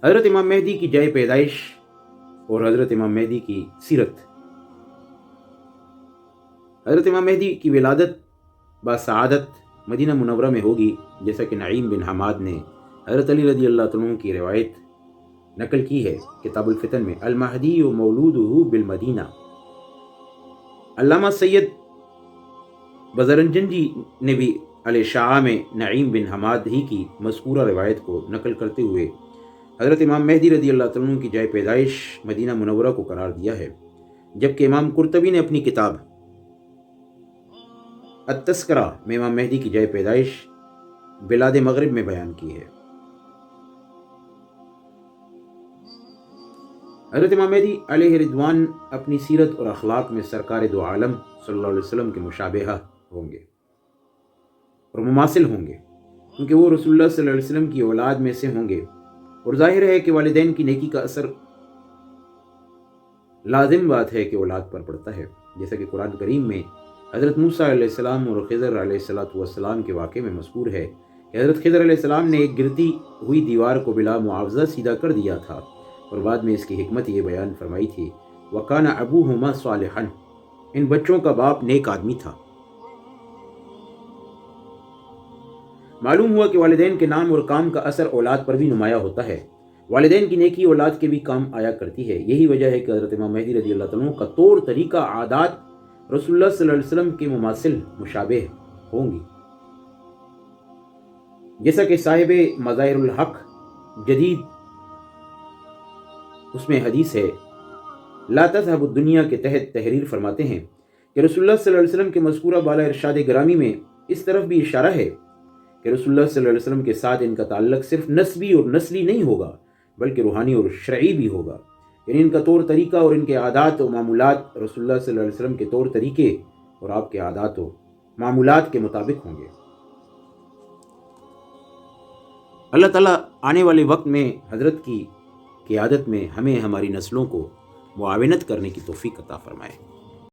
حضرت امام مہدی کی جائے پیدائش اور حضرت امام مہدی کی سیرت۔ حضرت امام مہدی کی ولادت باسعادت مدینہ منورہ میں ہوگی، جیسا کہ نعیم بن حماد نے حضرت علی رضی اللہ عنہ کی روایت نقل کی ہے کتاب الفتن میں، المہدی مولودہ بالمدینہ۔ علامہ سید بزرنجنجی نے بھی الاشاعہ میں نعیم بن حماد ہی کی مذکورہ روایت کو نقل کرتے ہوئے حضرت امام مہدی رضی اللہ عنہ کی جائے پیدائش مدینہ منورہ کو قرار دیا ہے، جبکہ امام قرطبی نے اپنی کتاب التذکرہ میں امام مہدی کی جائے پیدائش بلاد مغرب میں بیان کی ہے۔ حضرت امام مہدی علیہ رضوان اپنی سیرت اور اخلاق میں سرکار دو عالم صلی اللہ علیہ وسلم کے مشابہہ ہوں گے اور مماثل ہوں گے، کیونکہ وہ رسول اللہ صلی اللہ علیہ وسلم کی اولاد میں سے ہوں گے، اور ظاہر ہے کہ والدین کی نیکی کا اثر لازم بات ہے کہ اولاد پر پڑتا ہے، جیسا کہ قرآن کریم میں حضرت موسیٰ علیہ السلام اور خضر علیہ السلام کے واقعے میں مذکور ہے کہ حضرت خضر علیہ السلام نے ایک گرتی ہوئی دیوار کو بلا معاوضہ سیدھا کر دیا تھا، اور بعد میں اس کی حکمت یہ بیان فرمائی تھی، وَكَانَ أَبُوهُمَا صَالِحًا، ان بچوں کا باپ نیک آدمی تھا۔ معلوم ہوا کہ والدین کے نام اور کام کا اثر اولاد پر بھی نمایاں ہوتا ہے، والدین کی نیکی اولاد کے بھی کام آیا کرتی ہے۔ یہی وجہ ہے کہ حضرت امام مہدی رضی اللہ عنہ کا طور طریقہ عادات رسول اللہ صلی اللہ علیہ وسلم کے مماثل مشابہ ہوں گی، جیسا کہ صاحب مظاہر الحق جدید اس میں حدیث ہے لا تذهب الدنیا کے تحت تحریر فرماتے ہیں کہ رسول اللہ صلی اللہ علیہ وسلم کے مذکورہ بالا ارشاد گرامی میں اس طرف بھی اشارہ ہے کہ رسول اللہ صلی اللہ علیہ وسلم کے ساتھ ان کا تعلق صرف نسبی اور نسلی نہیں ہوگا، بلکہ روحانی اور شرعی بھی ہوگا، یعنی ان کا طور طریقہ اور ان کے عادات و معمولات رسول اللہ صلی اللہ علیہ وسلم کے طور طریقے اور آپ کے عادات و معمولات کے مطابق ہوں گے۔ اللہ تعالیٰ آنے والے وقت میں حضرت کی قیادت میں ہمیں ہماری نسلوں کو معاونت کرنے کی توفیق عطا فرمائے۔